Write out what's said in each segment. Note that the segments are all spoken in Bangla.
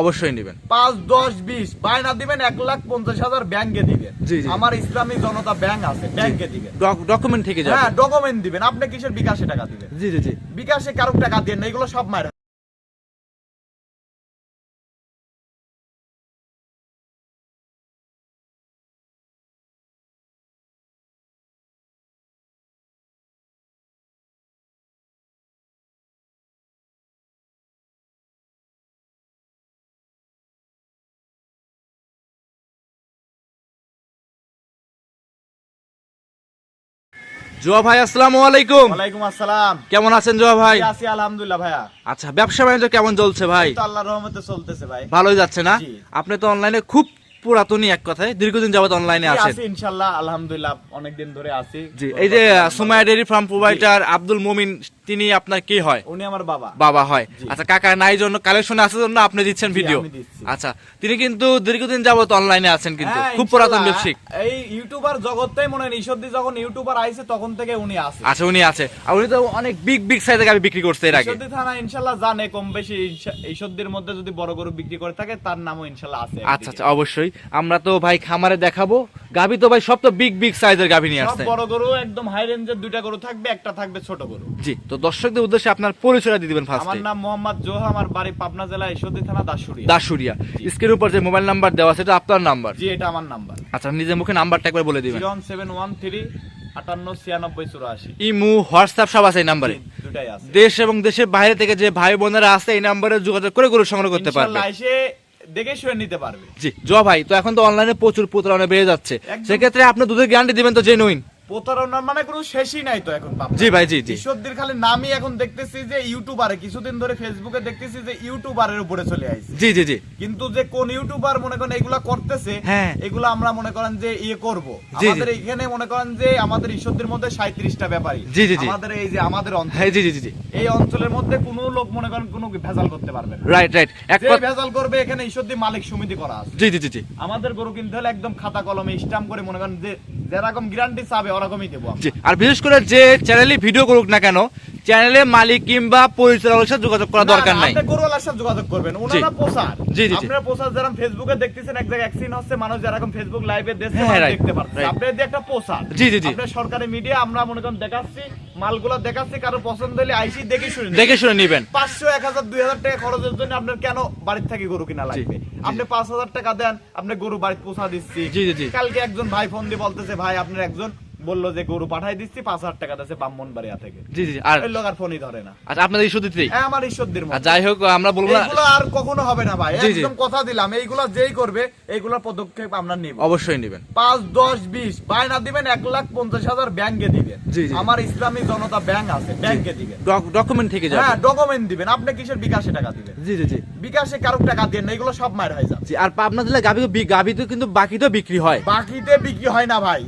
অবশ্যই নেবেন। 5, 10, 20 বায়না দিবেন, 1,50,000 ব্যাংকে দিবেন। আমার ইসলামী জনতা ব্যাংক আছে, ব্যাংকে দিবেন। ডকুমেন্ট থেকে যাবে। হ্যাঁ, ডকুমেন্ট দিবেন। আপনি কিসের বিকাশে টাকা দিবেন? জি জি জি। বিকাশে কারো টাকা দেন না, এগুলো সব মায়ের। জোয়া ভাই আসসালামু আলাইকুম। ওয়ালাইকুম আসসালাম। কেমন আছেন জোয়া ভাই? আছি আলহামদুলিল্লাহ ভাইয়া। আচ্ছা, ব্যবসা বাণিজ্য কেমন চলছে ভাই? তো আল্লাহর রহমতে চলতেছে ভাই। ভালোই যাচ্ছে না? জি। আপনি তো অনলাইনে খুব পুরাতনই, এক কথায় দীর্ঘদিন যাবত অনলাইনে আছেন। আছি ইনশাআল্লাহ, আলহামদুলিল্লাহ অনেকদিন ধরে আছি। জি, এই যে Sumaiya dairy farm provider Abdul মুমিন, তিনি আপনার কি হয়? উনি আমার বাবা। বাবা হয়। আচ্ছা, কাকা নাই জন্য, কালেকশন আছে জন্য আপনি দিচ্ছেন ভিডিও। আমি দিচ্ছি। আচ্ছা, তিনি কিন্তু দীর্ঘদিন যাবত অনলাইনে আছেন, কিন্তু হ্যাঁ, খুব পুরাতন ইনশাআল্লাহ। ব্যবসায়িক। এই ইউটিউবার জগৎটাই মনে হয় ঈশ্বরদী যখন ইউটিউবার আইছে তখন থেকে উনি আছে। আচ্ছা, উনি আছে। আর উনি তো অনেক বিগ বিগ সাইজের গাভী বিক্রি করছে এর আগে। ঈশ্বরদী থানা ইনশাআল্লাহ জানে কম বেশি, ঈশ্বরদীর মধ্যে যদি বড় গরু বিক্রি করে থাকে তার নামও ইনশাআল্লাহ আছে। আচ্ছা আচ্ছা, অবশ্যই। আমরা তো ভাই খামারে দেখাবো গাভী, তো ভাই সব তো বিগ বিগ সাইজের গাভী নিয়ে সব আসছে। বড় গরু একদম হাই রেঞ্জের, দুইটা গরু থাকবে, একটা থাকবে ছোট গরু। জি, তো দর্শকদের উদ্দেশ্যে আপনার পরিচয়টা দিয়ে দিবেন আমার ফার্স্টে। নাম মোহাম্মদ জোহা, আমার বাড়ি পাবনা জেলা ঈশ্বরদী থানা দাসুরিয়া। দাসুরিয়া। স্ক্রিনের উপর যে মোবাইল নাম্বার দেওয়া আছে, এটা আপনার নাম্বার? জি, এটা আমার নাম্বার। আচ্ছা, নিজের মুখে নাম্বারটা একবার বলে দিবেন। 01713 589684। ইমো, হোয়াটসঅ্যাপ সব আছে এই নাম্বারে। দুটাই আছে। দেশ এবং দেশের বাইরে থেকে যে ভাই বোনেরা আছে এই নাম্বারে যোগাযোগ করে গরু সংগ্রহ করতে পারবে। ইনশাআল্লাহ এসে দেখে শুয়ে নিতে পারবে। জি, জোয়া ভাই, তো এখন তো অনলাইনে প্রচুর প্রতারণা বেড়ে যাচ্ছে, একদম। সেক্ষেত্রে আপনি দুধের গ্যারান্টি দিবেন তো জেনুইন? প্রতারণার মানে কোনো শেষই নাই তো এখন পাবনা। জি ভাই, জি জি। ঈশ্বরদীর খালি নামই এখন দেখতেছি যে ইউটিউবারে, কিছুদিন ধরে ফেসবুকে দেখতেছি যে ইউটিউবারের উপরে চলে আইছে। জি জি জি। কিন্তু যে কোন ইউটিউবার মনে করেন এগুলা করতেছে, হ্যাঁ, এগুলা আমরা মনে করেন যে করব। জি, জি। আমাদের এখানে মনে করেন যে আমাদের ঈশ্বরদীর মধ্যে 37টা ব্যাপারী। জি, জি, জি। আমাদের এই যে আমাদের অঞ্চল, হ্যাঁ, জি জি জি জি। এই অঞ্চলের মধ্যে কোনো লোক মনে করেন কোনো ভেজাল করতে পারবে না। Right right. এক যে ভেজাল করবে এখানে ঈশ্বরদী মালিক সমিতি করা আছে। জি জি জি জি। আমাদের গরু কিনতে হলে একদম খাতা কলমে স্ট্যাম্প করে মনে করেন যে যেরকম গ্যারান্টি চাবে ওরকমই দেবো আমরা। জি, আর বিশেষ করে যে চ্যানেলে ভিডিও করুক না কেন, চ্যানেলে মালিক কিংবা পরিচালকের সাথে যোগাযোগ করা দরকার নাই। আপনি গরুওয়ালার সাথে যোগাযোগ করবেন, ওনারা প্রচার। জি জি জি। আপনারা প্রচার যারা ফেসবুকে দেখতেছেন, এক জায়গায় অ্যাক্সিডেন্ট হচ্ছে, মানুষ যেরকম ফেসবুক লাইভে দেখতে হ্যাঁ, right, দেখতে পারছে। right. আপনাদের একটা প্রচার। জি জি জি। আপনার সরকারি মিডিয়া আমরা মনে করেন দেখাচ্ছি, মালগুলো দেখাচ্ছি, কারো পছন্দ হলে আইসি দেখে শুনে দেখে শুনে নেবেন। 500, 1000, 2000 টাকা খরচের জন্য আপনার কেন বাড়ির থেকে গরু কিনা লাগবে? আপনি 5000 টাকা দেন, আপনি গরু বাড়িতে পৌঁছা দিচ্ছি। জি জি জি। কালকে একজন ভাই ফোন দিয়ে বলতেছে, ভাই আপনার একজন বললো যে গরু পাঠাই দিচ্ছি, 5000 টাকা দিয়েছে ব্রাহ্মণবাড়িয়া থেকে। জি জি। আর এই লোক আর ফোনই ধরে না। আচ্ছা, আপনাদের ইস্যু দিতেই। হ্যাঁ, আমার ঈশ্বরদের আর যাই হোক, আমরা বলবো না, এইগুলো আর কখনো হবে না ভাই, জি, জি। একদম কথা দিলাম। এইগুলা যেই করবে এইগুলা পদক্ষেপ আমরা নিব। অবশ্যই নেবেন। 5, 10, 20 বায়না দিবেন, 1,50,000 ব্যাংকে দিবেন। জি, জি। আমার ইসলামী জনতা ব্যাংক আছে, ব্যাংকে দিবেন। ডকুমেন্ট থেকে যাবে। হ্যাঁ, ডকুমেন্ট দিবেন। আপনি কিসের বিকাশে টাকা দিবেন? জি জি জি বিকাশে কারো টাকা দেন না, এগুলো সব মায়ের হয়ে যাবে। জি। আর পাবনা জেলায় গাভী তো কিন্তু বাকি তো বিক্রি হয়। বাকিতে বিক্রি হয় না ভাই,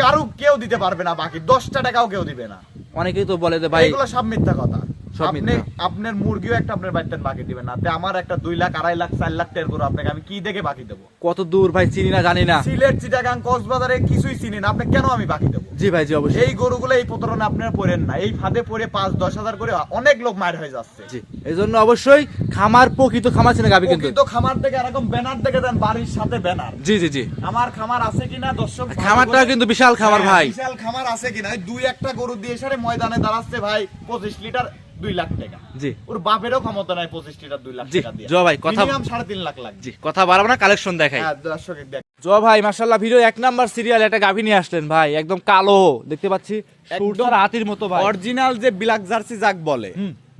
কারো কেউ দিতে পারবে না বাকি, 10টা টাকাও কেউ দিবে না। অনেকেই তো বলে যে ভাই এগুলো সব মিথ্যা কথা। সব আপনি মিথ্যা। আপনার মুরগিও একটা আপনার বাড়িতে বাকি দিবেন না। তে আমার একটা 2 লাখ, 2.5 লাখ, 4 লাখ টাকার গরু আপনাকে আমি কি দেখে বাকি দেবো? কত দূর ভাই চিনি না, জানি না। সিলেট, চিটাগাং, কক্সবাজারে কিছুই চিনি না, আপনি কেন আমি বাকি দেবো? জি ভাই, জি অবশ্যই। এই গরুগুলো এই প্রতারণা আপনারা পড়েন না, এই ফাঁদে পড়ে 5-10 হাজার করে অনেক লোক মার হয়ে যাচ্ছে। জি, এই জন্য অবশ্যই খামার, প্রকৃত খামার ছিল গাভী কিন্তু। প্রকৃত খামার থেকে এরকম ব্যানার দেখে দেন, বাড়ির সাথে ব্যানার। জি জি জি। আমার খামার আছে কিনা দর্শক, খামারটা কিন্তু বিশাল খামার ভাই। বিশাল খামার আছে কিনা? 2-1টা গরু দিয়ে সারে ময়দানে দাঁড়াচ্ছে ভাই, 25 লিটার 2 লাখ টাকা। জি। ওর বাপেরও ক্ষমতা নাই 25 লিটার 2 লাখ জি, টাকা দিয়ে। জয় ভাই, কথা মিনিমাম 3.5 লাখ লাগবে। জি, কথা বাড়াবো না, কালেকশন দেখাই। হ্যাঁ, দর্শক দেখ। জয় ভাই, মাশাআল্লাহ, ভিডিও 1 নাম্বার সিরিয়াল একটা গাভী নিয়ে আসলেন ভাই, একদম কালো দেখতে পাচ্ছি, সুরটার হাতির মতো ভাই। অরিজিনাল যে ব্ল্যাক জার্সি যাক বলে,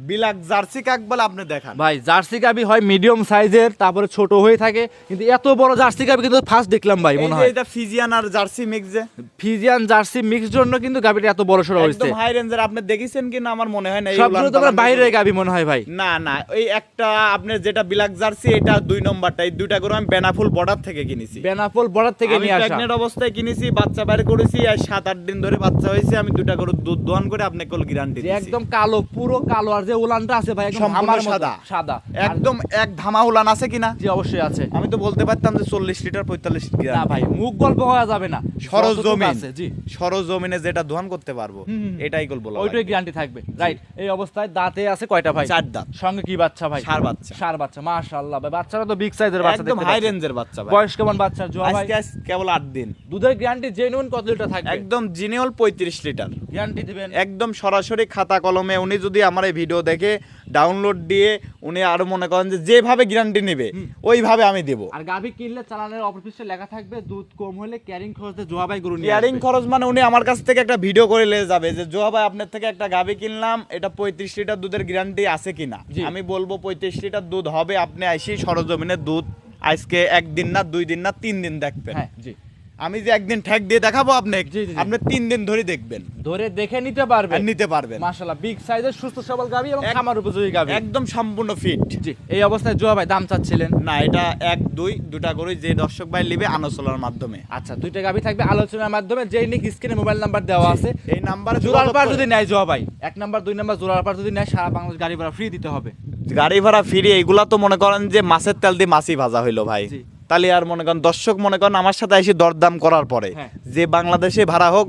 ব্ল্যাক জার্সি কাক বলে আপনি দেখান ভাই। জার্সি গাভী হয় মিডিয়াম সাইজের, তারপরে ছোট হয়ে থাকে, কিন্তু এত বড় জার্সি গাভী কিন্তু ফার্স্ট দেখলাম ভাই, মনে হয়। এটা ফিজিয়ান আর জার্সি মিক্স, যে ফিজিয়ান জার্সি মিক্স জন্য কিন্তু গাভীটা এত বড় সড়ো হয়েছে। একদম হাই রেঞ্জের। আপনি দেখেছেন কিনা আমার মনে হয় না। সবগুলো তো বাইরের গাভী মনে হয় ভাই। না না, এই একটা আপনার যেটা ব্ল্যাক জার্সি, এটা 2 নম্বরটা। এই দুইটা গরু আমি বেনাফুল বর্ডার থেকে কিনেছি। বেনাপোল বর্ডার থেকে নিয়ে আসা। প্রেগন্যান্ট অবস্থায় কিনেছি, বাচ্চা বের করেছি, আর 7-8 দিন ধরে বাচ্চা হয়েছে। আমি দুইটা গরু দুধ দোয়ান করে আপনাকে গ্যারান্টি দিচ্ছি। একদম কালো, পুরো কালো, আর যে উলানটা আছে ভাই একদম সম্পূর্ণ ধামার মতো সাদা। সাদা একদম এক ধামা উলান আছে কিনা? জি অবশ্যই আছে। আমি তো বলতে পারতাম যে 40 লিটার 45 না লিটার। ভাই মুখ গল্প হওয়া যাবে না, সরজমিন আছে জি সরজমিনে যেটা দোয়ান করতে পারবো এটাই গোল বলা। ওইটাই গ্যারান্টি থাকবে রাইট। এই অবস্থায় দাঁতে আছে কয়টা ভাই? 4 দাঁত। সঙ্গে কি বাচ্চা ভাই? ষাঁড় বাচ্চা। ষাঁড় বাচ্চা মাশাআল্লাহ ভাই, বাচ্চারা তো বিগ সাইজের বাচ্চা একদম দেখতে হাই পাচ্ছি। রেঞ্জের বাচ্চা ভাই। বয়স কেমন বাচ্চার জোয়া ভাই? আজকে কেবল 8 দিন। দুধের গ্যারান্টি জেনুইন কত লিটার থাকবে? একদম জিনিয়ল 35 লিটার গ্যারান্টি দিবেন? একদম সরাসরি খাতা কলমে। উনি যদি আমার এই ভিডিও দেখে ডাউনলোড দিয়ে উনি আরো মনে করেন যে যেভাবে গ্যারান্টি নেবে ওইভাবে আমি দেব। আর গাভী কিনলে চালানের অপর পৃষ্ঠে লেখা থাকবে দুধ কম হলে ক্যারিং খরচে জোয়া ভাই গরু নিয়ে ইয়ারিং আসবে। খরচ মানে উনি আমার কাছ থেকে একটা ভিডিও করে নিয়ে যাবে যে জোয়া ভাই আপনার থেকে একটা গাভী কিনলাম, এটা 35 লিটার দুধের গ্যারান্টি আছে কিনা। জি। আমি বলবো 35 লিটার দুধ হবে। আপনি আইসি সরজমিনের দুধ আজকে 1 দিন না 2 দিন না 3 দিন দেখবেন। হ্যাঁ জি। আমি যে একদিন ঠেক দিয়ে দেখাবো আপনি, জি, জি, জি। আপনি 3 দিন ধরে দেখবেন ধরে দেখে নিতে পারবেন, আর নিতে পারবেন। মাশাআল্লাহ বিগ সাইজের সুস্থ সবল গাভী এবং এক- খামার উপযোগী গাভী। একদম সম্পূর্ণ ফিট। জি এই অবস্থায় জোয়া ভাই দাম চাচ্ছিলেন? না এটা 1 2 দুটা করে যে দর্শক ভাই নেবে আলোচনার মাধ্যমে। আচ্ছা দুইটা গাভী থাকবে আলোচনার মাধ্যমে, যেই নিক স্ক্রিনে মোবাইল নাম্বার দেওয়া আছে। এই নাম্বারে জোড়ার পার যদি নেয় জোয়া ভাই 1 নাম্বার 2 নাম্বার জোড়ার পার যদি নেয় সারা বাংলাদেশ গাড়ি ভাড়া ফ্রি দিতে হবে। গাড়ি ভাড়া ফ্রি। এইগুলা তো মনে করেন যে মাছের তেল দিয়ে মাছই ভাজা হইলো ভাই। জি। তাহলে আর মনে করেন দর্শক মনে করেন আমার সাথে এসে দরদাম করার পরে হ্যাঁ। যে বাংলাদেশে ভাড়া হোক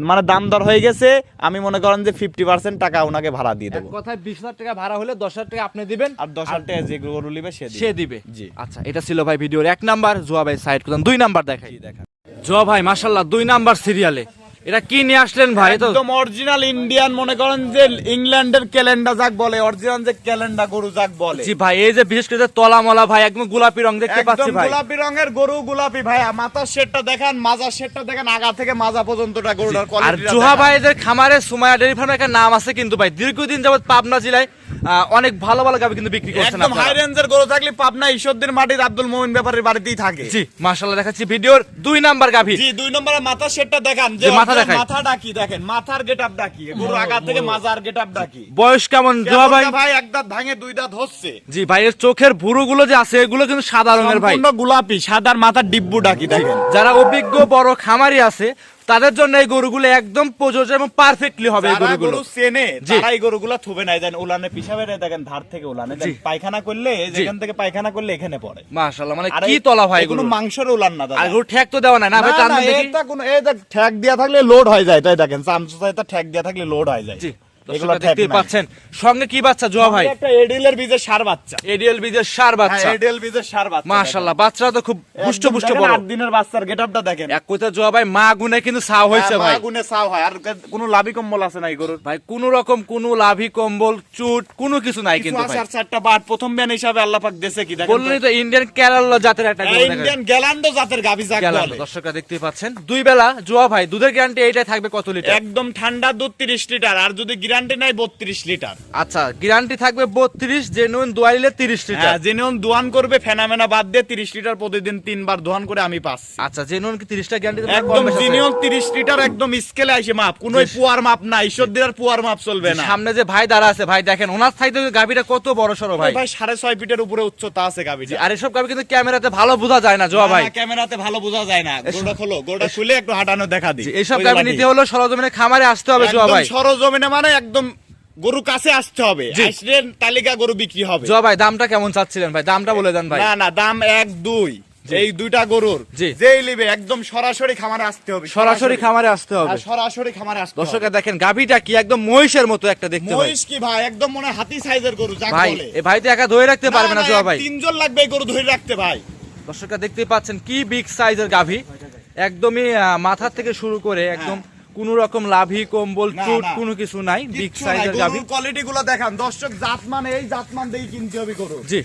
মানে দাম দর হয়ে গেছে, আমি মনে করেন যে 50% টাকা ওনাকে ভাড়া দিয়ে এক দেবো। কথায় 20,000 টাকা ভাড়া হলে 10,000 টাকা আপনি দিবেন আর 10,000 টাকা যে গরু নিবে সে দিবে। জি। আচ্ছা এটা ছিল ভাই ভিডিওর 1 নাম্বার। জোয়া ভাই সাইড করুন 2 নাম্বার দেখাই। জি, দেখেন। জোয়া ভাই মাশাআল্লাহ 2 নাম্বার সিরিয়ালে এটা কি নিয়ে আসলেন ভাই? তো একদম অরিজিনাল ইন্ডিয়ান মনে করেন যে ইংল্যান্ডের ক্যালেন্ডার যাক বলে, অরিজিনাল যে ক্যালেন্ডার গরু যাক বলে। জি ভাই এই যে বিশেষ করে যে তলা মলা ভাই একদম গোলাপি রং দেখতে একদম পাচ্ছি ভাই। গোলাপি রঙের গরু, গোলাপি ভাই। মাথার শেডটা দেখেন, মাজার শেডটা দেখেন, আগা থেকে মাজা পর্যন্তটা গরুটার আর কোয়ালিটি। জোহা ভাইদের খামারে সুমাইয়া ডেইরি ফার্মের একটা নাম আছে কিন্তু ভাই, দীর্ঘদিন যাবত পাবনা জেলায় অনেক ভালো ভালো গাভী কিন্তু বিক্রি করছেন একদম হাই আপনারা। রেঞ্জের গরু থাকলে পাবনা ঈশ্বরদীর মাটির আব্দুল মোমিন ব্যাপারীর বাড়িতেই থাকে। জি মাশাআল্লাহ দেখাচ্ছি ভিডিওর 2 নাম্বার গাভী। জি 2 নম্বরে মাথার শেডটা দেখান যে যে মাথা দেখায়। মাথাটা কি দেখেন, মাথার গেটআপটা কি, গরু আগা থেকে মাজার গেটআপটা কি। বয়স কেমন জোহা ভাই? ভাই এক দাঁত ভাঙে 2 দাঁত হচ্ছে। জি ভাই এর চোখের ভুরুগুলো যে আছে এগুলো কিন্তু সাদা রঙের ভাই। সম্পূর্ণ গোলাপি, সাদার মাথার ডিব্বুটা কি দেখেন। যারা অভিজ্ঞ বড় খামারি আছে তাদের জন্য এই গরুগুলো একদম প্রযোজ্য এবং পারফেক্টলি হবে এই যারা গরুগুলো। গরু চেনে জি। তারা এই গরুগুলা থুবে নাই দেন, উলানে পিছাবে না দেখেন, ধার থেকে উলানে দেন, জি। পায়খানা করলে যেখান থেকে পায়খানা করলে এখানে পড়ে। মাশাআল্লাহ মানে আর কি এই- তলা ভাই এই কোনো এগুলো। মাংসের উলান না দাদা। আর গরু ঠ্যাক তো দেওয়া নাই না ভাই, টান দেন দেখি। এটা কোনো এই দেখ ঠ্যাক দেয়া থাকলে লোড হয়ে যায়, তাই দেখেন চামচুসাইতে ঠ্যাক দেয়া থাকলে লোড হয়ে যায়। জি এগুলো দর্শকরা দেখতেই পাচ্ছেন সঙ্গে কি বাচ্চা জোয়া ভাই? একটা এডিএল বীজের সার বাচ্চা। এডিএল বীজের সার বাচ্চা। এডিএল বীজের সার বাচ্চা। মাশাআল্লাহ বাচ্চারা তো খুব পুষ্ট একদম পুষ্ট দেখেন, বড়। 8 দিনের বাচ্চার গেটআপটা দেখেন। এক কথা জোয়া ভাই মা গুনে কিন্তু ছাও হয়েছে ভাই। আগুনে চাও হয় আর কোনো লাভি কম্বল আছে না এই গরুর। ভাই কোন রকম কোন লাভি কম্বল চুট কোনো কিছু নাই কিন্তু ভাই। আর চারটা বাট প্রথম ব্যান হিসাবে আল্লাহ পাক দেশে কি দেখেন। বললেই তো ইন্ডিয়ান কেরালা জাতের একটা গরু দেখা ইন্ডিয়ান গ্যালান্ডো জাতের গাবি যাক গেল। বলে। দর্শকরা দেখতেই পাচ্ছেন 2 বেলা জোয়া ভাই দুধের গ্যারান্টি এইটাই থাকবে কত লিটার? একদম ঠান্ডা দুধ 30 লিটার, আর যদি গ্যারান্টি নাই 32 লিটার। আচ্ছা গ্যারান্টি থাকবে 32, জেনুইন দোয়াইলে 30 লিটার। হ্যাঁ জেনুইন দোয়ান করবে, ফেনামেনা বাদ দিয়ে 30 লিটার প্রতিদিন 3 বার দোয়ান করে আমি পাচ্ছি। আচ্ছা জেনুইন কি 30টা গ্যারান্টি দেবে? একদম জেনুইন 30 লিটার, একদম স্কেলে আইছে মাপ, কোনো পুয়ার মাপ না, ঈশ্বরদীর আর পুয়ার মাপ চলবে না। সামনে যে ভাই দাঁড়া আছে ভাই দেখেন ওনার সাইডে গাভীটা কত বড় সরো ভাই। ভাই 6.5 ফিটের উপরে উচ্চতা আছে গাবিটা। আর এসব গাভী কিন্তু ক্যামেরাতে ভালো বোঝা যায় না জোয়া ভাই। ক্যামেরাতে ভালো বোঝা যায় না। গোড়া খোলো, গোড়া খুলে একটু হাঁটানো দেখা দি। এইসব গাভী নিতে হলো সরজমিনে খামারে আসতে হবে জোয়া ভাই। সরজমিনে মানে একদম গরু কাছে আসতে হবে, আসলে তালিকা গরু বিক্রি হবে। জোয়া ভাই দামটা কেমন চাচ্ছিলেন ভাই? দামটা বলে দেন ভাই। না না দাম 1 2 এই দুইটা গরুর জি। যেই লিবে একদম সরাসরি খামারে আসতে হবে, সরাসরি খামারে আসতে হবে। আর সরাসরি খামারে আসতে হবে। দর্শকরা দেখেন গাভীটা কি একদম মহিষের মতো একটা দেখতে ভাই। মহিষ কি ভাই, একদম মনে হয় হাতি সাইজের গরু যাক ভাই বলে। এই ভাই তো একা ধরে রাখতে পারবে না জোয়া ভাই। 3 জন লাগবে এই গরু ধরে রাখতে ভাই। দর্শকরা দেখতেই পাচ্ছেন কি বিগ সাইজের গাভী, একদমই মাথা থেকে শুরু করে একদম কোন রকম লাভি কম্বল না, চুট না। কোনো কিছু নাই, বিগ কিচ্ছু নাই, সাইজের গাভী। গরুর কোয়ালিটি গুলো দেখান দর্শক, জাতমান এই জাতমান দিয়ে কিনতে হবে গরু। জি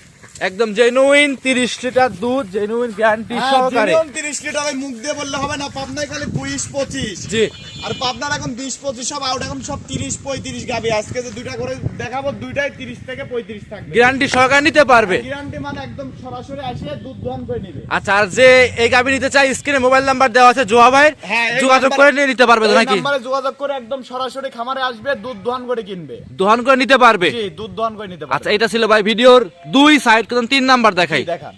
একদম জেনুইন 30 লিটার দুধ, জেনুইন গ্যারান্টি সহকারে। জেনুইন 30 লিটার মুখ দিয়ে বললে হবে না, পাবনায় খালি 20 25। জি আর পাবনার এখন 20 25 সব আউট, এখন সব 30 35 গাবি। আজকে যে দুইটা করে দেখাবো দুইটাই 30 থেকে 35 থাকবে। গ্যারান্টি সহকারে নিতে পারবে। গ্যারান্টি মানে একদম সরাসরি আসে দুধ দহন করে নেবে। আচ্ছা আর যে এই গাভী নিতে চাই স্ক্রিনে মোবাইল নাম্বার দেওয়া আছে জোয়া ভাইয়ের, হ্যাঁ, এই যোগাযোগ নাম্বার- করে নিয়ে নিতে পারবে তো এই নাকি? নম্বরে যোগাযোগ করে একদম সরাসরি খামারে আসবে, দুধ দহন করে কিনবে। দোহান করে নিতে পারবে। জি দুধ দহন করে নিতে পারবে। আচ্ছা এটা ছিল ভাই ভিডিওর 2 সাইড কোন 3 নাম্বার দেখাই। দেখান।